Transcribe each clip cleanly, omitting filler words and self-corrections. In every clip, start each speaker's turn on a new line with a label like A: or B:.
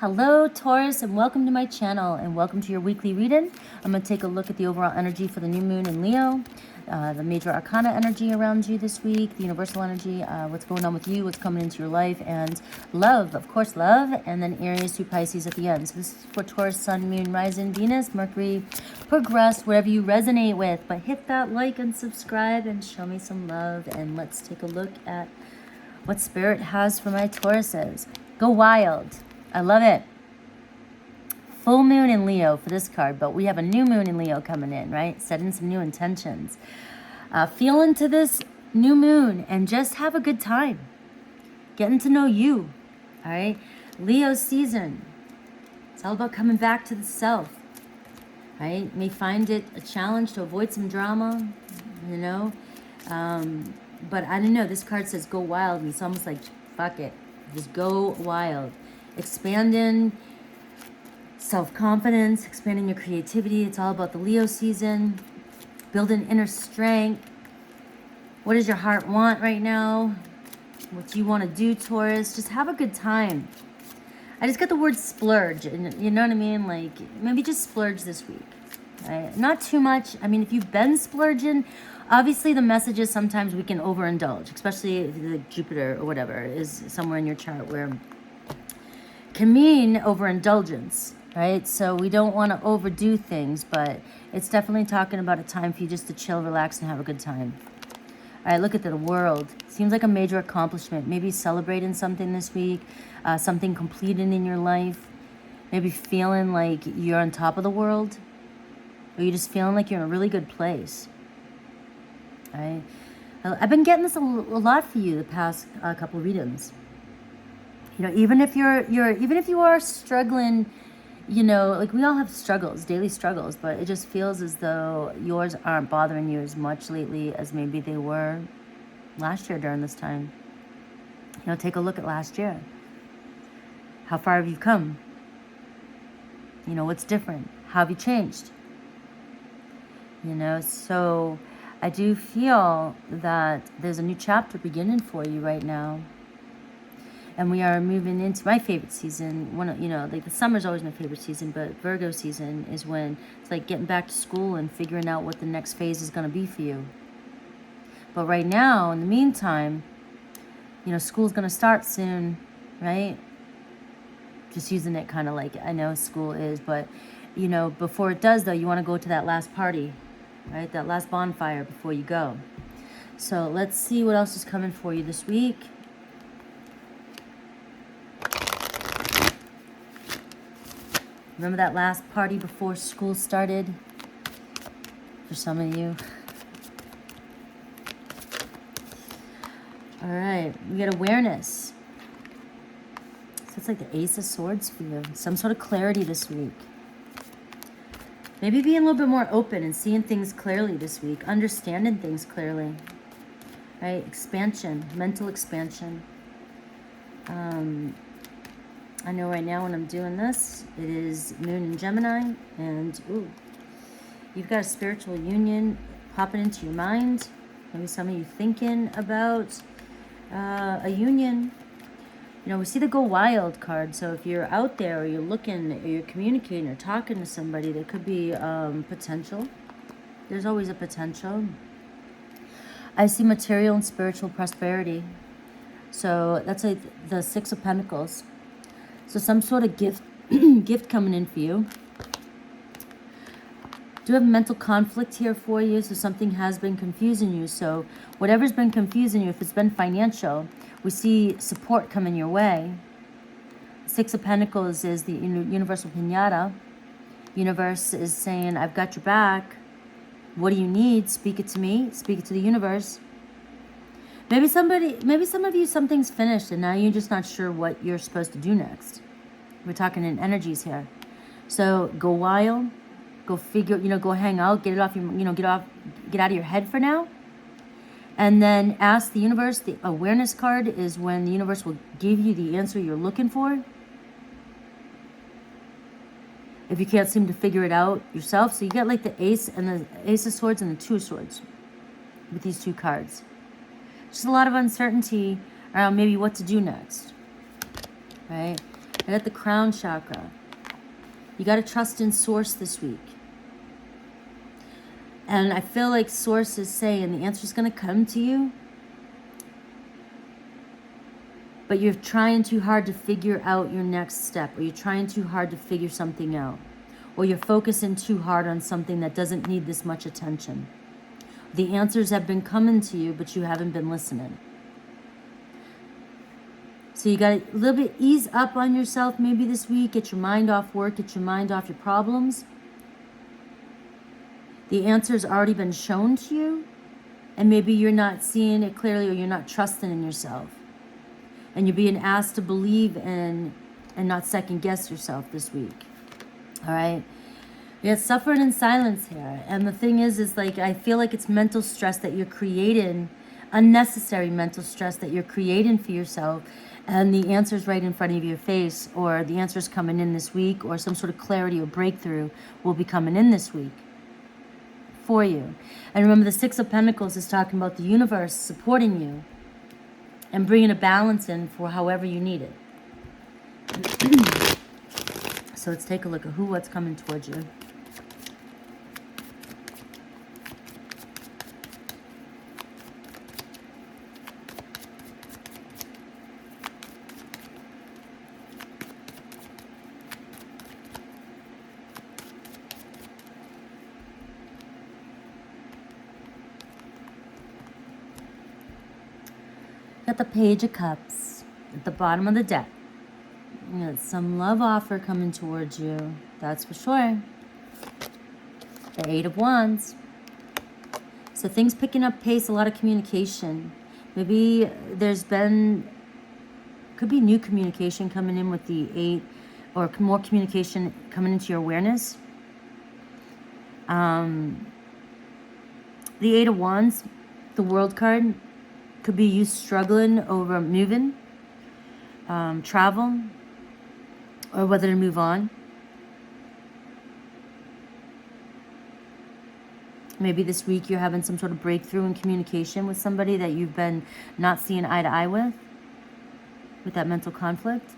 A: Hello Taurus, and welcome to my channel and welcome to your weekly reading. I'm going to take a look at the overall energy for the new moon in Leo, the major arcana energy around you this week, the universal energy, what's going on with you, what's coming into your life, and love, of course, love, and then Aries through Pisces at the end. So this is for Taurus, Sun, Moon, Rising, Venus, Mercury, progress, whatever you resonate with. But hit that like and subscribe and show me some love, and let's take a look at what Spirit has for my Tauruses. Go wild. I love it. Full moon in Leo for this card, but we have a new moon in Leo coming in, right? Setting some new intentions. Feel into this new moon and just have a good time. Getting to know you, all right? Leo season. It's all about coming back to the self, right? You may find it a challenge to avoid some drama, you know? But I don't know. This card says go wild, and it's almost like, fuck it. Just go wild. Expanding self-confidence, expanding your creativity. It's all about the Leo season. Building inner strength. What does your heart want right now? What do you want to do, Taurus? Just have a good time. I just got the word splurge, and you know what I mean? Like, maybe just splurge this week, right? Not too much. I mean, if you've been splurging, obviously the message is sometimes we can overindulge, especially if the Jupiter or whatever is somewhere in your chart where can mean overindulgence, right? So we don't want to overdo things, but it's definitely talking about a time for you just to chill, relax, and have a good time. All right, look at the world. Seems like a major accomplishment. Maybe celebrating something this week, something completed in your life. Maybe feeling like you're on top of the world, or you're just feeling like you're in a really good place. All right, I've been getting this a lot for you the past couple of readings. You know, even if you are struggling, you know, like we all have struggles, daily struggles, but it just feels as though yours aren't bothering you as much lately as maybe they were last year during this time. You know, take a look at last year. How far have you come? You know, what's different? How have you changed? You know, so I do feel that there's a new chapter beginning for you right now. And we are moving into my favorite season. You know, like the summer's always my favorite season, but Virgo season is when it's like getting back to school and figuring out what the next phase is going to be for you. But right now, in the meantime, you know, school's going to start soon, right? Just using it kind of like I know school is, but, you know, before it does, though, you want to go to that last party, right? That last bonfire before you go. So let's see what else is coming for you this week. Remember that last party before school started? For some of you. All right, we get awareness. So it's like the Ace of Swords for you. Some sort of clarity this week. Maybe being a little bit more open and seeing things clearly this week. Understanding things clearly. Right? Expansion. Mental expansion. I know right now when I'm doing this, it is Moon in Gemini, and ooh, you've got a spiritual union popping into your mind. Maybe some of you thinking about a union. You know, we see the Go Wild card, so if you're out there or you're looking or you're communicating or talking to somebody, there could be potential. There's always a potential. I see material and spiritual prosperity. So that's like the Six of Pentacles. So some sort of gift coming in for you. Do have mental conflict here for you, so something has been confusing you. So whatever's been confusing you, if it's been financial, we see support coming your way. Six of Pentacles is the universal piñata. Universe is saying, I've got your back. What do you need? Speak it to me. Speak it to the universe. Maybe some of you, something's finished and now you're just not sure what you're supposed to do next. We're talking in energies here. So go wild, go figure, you know, go hang out, get it off your, you know, get out of your head for now. And then ask the universe. The awareness card is when the universe will give you the answer you're looking for. If you can't seem to figure it out yourself. So you got like the Ace and the Ace of Swords and the Two of Swords with these two cards. Just a lot of uncertainty around maybe what to do next, right? I got the crown chakra. You got to trust in source this week. And I feel like source is saying the answer is going to come to you, but you're trying too hard to figure out your next step, or you're trying too hard to figure something out, or you're focusing too hard on something that doesn't need this much attention. The answers have been coming to you, but you haven't been listening. So you got to a little bit ease up on yourself maybe this week. Get your mind off work. Get your mind off your problems. The answer's already been shown to you, and maybe you're not seeing it clearly, or you're not trusting in yourself. And you're being asked to believe in and not second guess yourself this week. All right? You have suffering in silence here. And the thing is like, I feel like it's mental stress that you're creating, unnecessary mental stress that you're creating for yourself. And the answer's right in front of your face, or the answer's coming in this week, or some sort of clarity or breakthrough will be coming in this week for you. And remember, the Six of Pentacles is talking about the universe supporting you and bringing a balance in for however you need it. So let's take a look at what's coming towards you. Got the Page of Cups at the bottom of the deck. You got some love offer coming towards you, that's for sure. The Eight of Wands. So things picking up pace, a lot of communication. Maybe there's been, could be new communication coming in with the Eight, or more communication coming into your awareness. The Eight of Wands, the World card, could be you struggling over moving, travel, or whether to move on. Maybe this week you're having some sort of breakthrough in communication with somebody that you've been not seeing eye to eye with that mental conflict.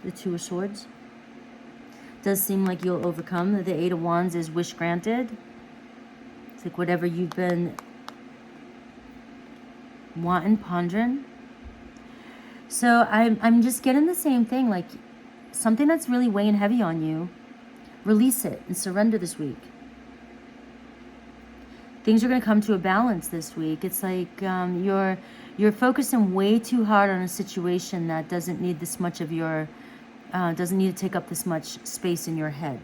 A: The Two of Swords. Does seem like you'll overcome. The Eight of Wands is wish granted. It's like whatever you've been wanting, pondering. So I'm just getting the same thing, like something that's really weighing heavy on you, release it and surrender this week. Things are going to come to a balance this week. It's like you're focusing way too hard on a situation that doesn't need this much of your, doesn't need to take up this much space in your head.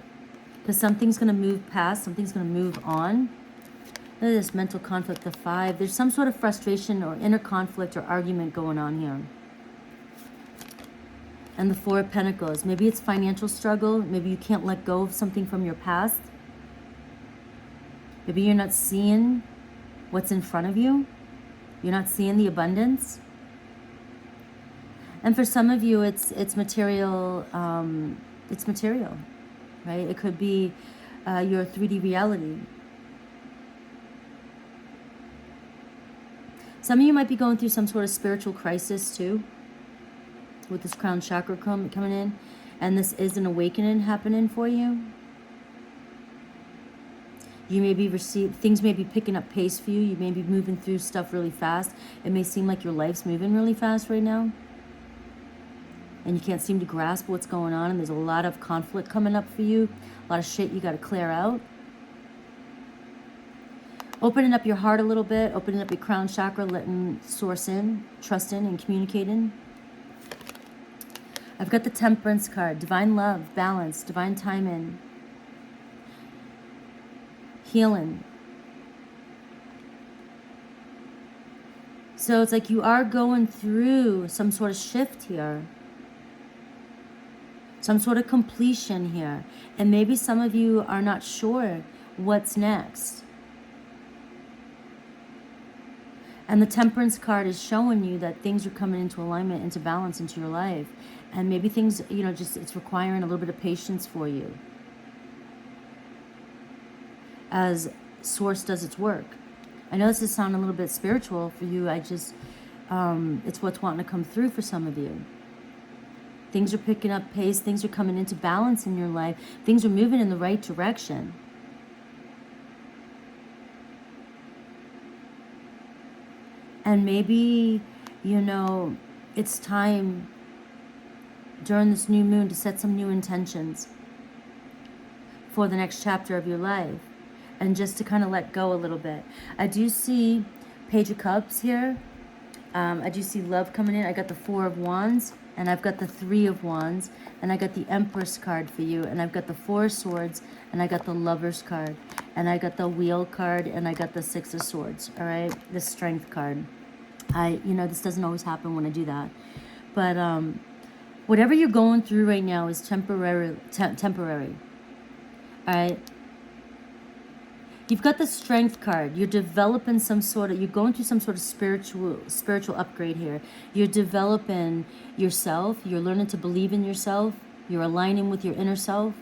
A: Because something's going to move past, something's going to move on. Look at this mental conflict, the Five. There's some sort of frustration or inner conflict or argument going on here. And the Four of Pentacles. Maybe it's financial struggle. Maybe you can't let go of something from your past. Maybe you're not seeing what's in front of you. You're not seeing the abundance. And for some of you, it's material. It's material, right? It could be your 3D reality. Some of you might be going through some sort of spiritual crisis too, with this crown chakra coming in, and this is an awakening happening for you. You may be things may be picking up pace for you. You may be moving through stuff really fast. It may seem like your life's moving really fast right now, and you can't seem to grasp what's going on, and there's a lot of conflict coming up for you, a lot of shit you got to clear out. Opening up your heart a little bit, opening up your crown chakra, letting source in, trusting and communicating. I've got the Temperance card, divine love, balance, divine timing, healing. So it's like you are going through some sort of shift here, some sort of completion here. And maybe some of you are not sure what's next. And the Temperance card is showing you that things are coming into alignment, into balance, into your life. And maybe things, you know, just it's requiring a little bit of patience for you as Source does its work. I know this is sounding a little bit spiritual for you. It's what's wanting to come through for some of you. Things are picking up pace. Things are coming into balance in your life. Things are moving in the right direction. And maybe, you know, it's time during this new moon to set some new intentions for the next chapter of your life. And just to kind of let go a little bit. I do see Page of Cups here. I do see love coming in. I got the Four of Wands. And I've got the Three of Wands. And I got the Empress card for you. And I've got the Four of Swords. And I got the Lover's card. And I got the Wheel card. And I got the Six of Swords. All right? The Strength card. You know, this doesn't always happen when I do that. But whatever you're going through right now is temporary. All right? You've got the Strength card. You're developing some sort of, you're going through some sort of spiritual upgrade here. You're developing yourself. You're learning to believe in yourself. You're aligning with your inner self.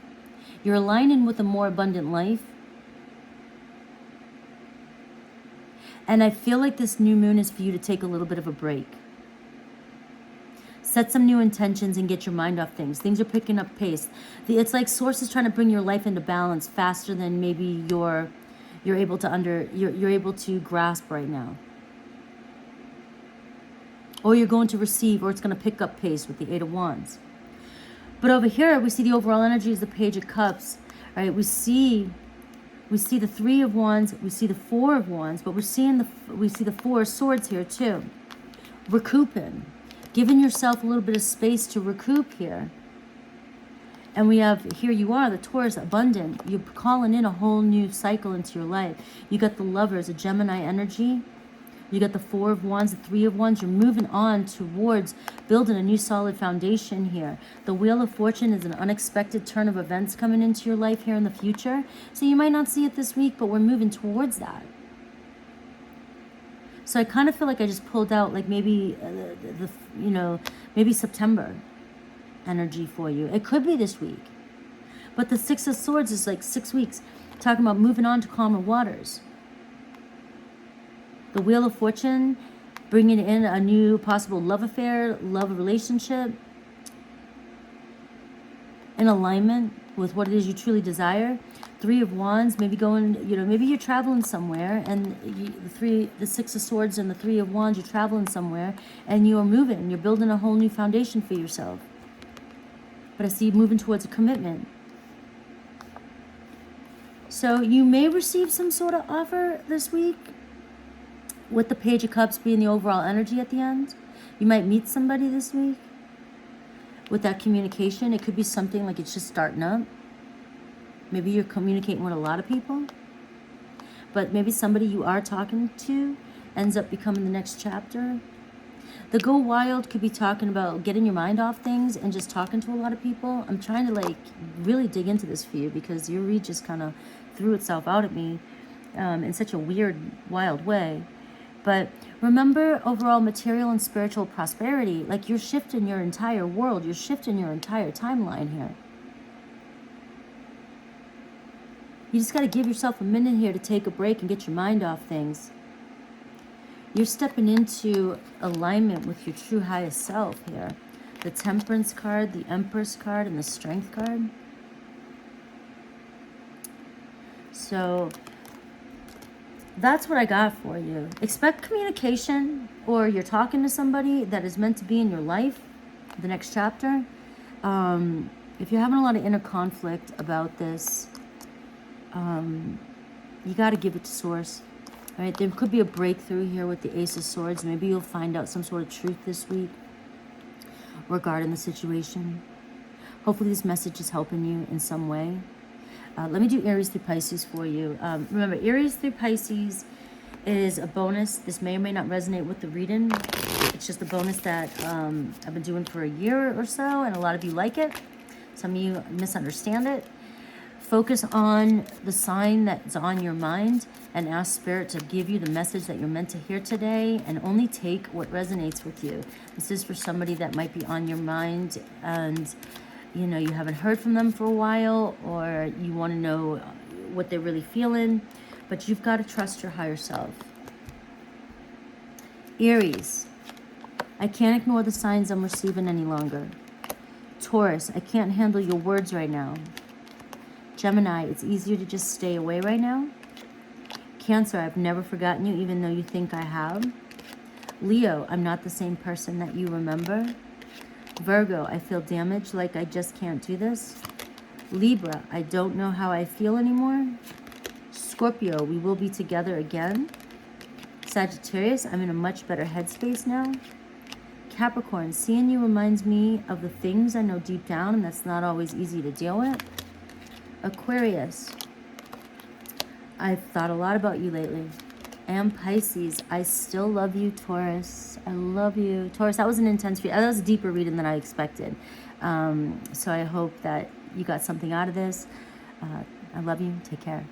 A: You're aligning with a more abundant life. And I feel like this new moon is for you to take a little bit of a break. Set some new intentions and get your mind off things. Things are picking up pace. It's like Source is trying to bring your life into balance faster than maybe you're able to grasp right now. Or you're going to receive, or it's going to pick up pace with the Eight of Wands. But over here, we see the overall energy is the Page of Cups. All right, we see the Three of Wands, we see the Four of Wands, but we see the Four of Swords here too. Recouping, giving yourself a little bit of space to recoup here. And we have, here you are, the Taurus, abundant. You're calling in a whole new cycle into your life. You got the Lovers, a Gemini energy. You got the Four of Wands, the Three of Wands. You're moving on towards building a new solid foundation here. The Wheel of Fortune is an unexpected turn of events coming into your life here in the future. So you might not see it this week, but we're moving towards that. So I kind of feel like I just pulled out like maybe, maybe September energy for you. It could be this week. But the Six of Swords is like 6 weeks. Talking about moving on to calmer waters. The Wheel of Fortune, bringing in a new possible love affair, love relationship, in alignment with what it is you truly desire. Three of Wands, maybe going, maybe you're traveling somewhere, and the Six of Swords and the Three of Wands, you're traveling somewhere, and you're moving, you're building a whole new foundation for yourself. But I see you moving towards a commitment. So you may receive some sort of offer this week, with the Page of Cups being the overall energy at the end. You might meet somebody this week. With that communication, it could be something like it's just starting up. Maybe you're communicating with a lot of people. But maybe somebody you are talking to ends up becoming the next chapter. The Go Wild could be talking about getting your mind off things and just talking to a lot of people. I'm trying to really dig into this for you, because your read just kind of threw itself out at me in such a weird, wild way. But remember, overall material and spiritual prosperity, like you're shifting your entire world. You're shifting your entire timeline here. You just got to give yourself a minute here to take a break and get your mind off things. You're stepping into alignment with your true highest self here. The Temperance card, the Empress card, and the Strength card. So that's what I got for you. Expect communication, or you're talking to somebody that is meant to be in your life, the next chapter. If you're having a lot of inner conflict about this, you got to give it to Source. All right, there could be a breakthrough here with the Ace of Swords. Maybe you'll find out some sort of truth this week regarding the situation. Hopefully this message is helping you in some way. Let me do Aries through Pisces for you. Remember, Aries through Pisces is a bonus. This may or may not resonate with the reading. It's just a bonus that I've been doing for a year or so, and a lot of you like it. Some of you misunderstand it. Focus on the sign that's on your mind and ask Spirit to give you the message that you're meant to hear today, and only take what resonates with you. This is for somebody that might be on your mind, and you haven't heard from them for a while, or you want to know what they're really feeling, but you've got to trust your higher self. Aries, I can't ignore the signs I'm receiving any longer. Taurus, I can't handle your words right now. Gemini, it's easier to just stay away right now. Cancer, I've never forgotten you, even though you think I have. Leo, I'm not the same person that you remember. Virgo, I feel damaged, like I just can't do this. Libra, I don't know how I feel anymore. Scorpio, we will be together again. Sagittarius, I'm in a much better headspace now. Capricorn, seeing you reminds me of the things I know deep down, and that's not always easy to deal with. Aquarius, I've thought a lot about you lately. And Pisces, I still love you, Taurus. I love you. Taurus, that was an intense read. That was a deeper reading than I expected. So I hope that you got something out of this. I love you. Take care.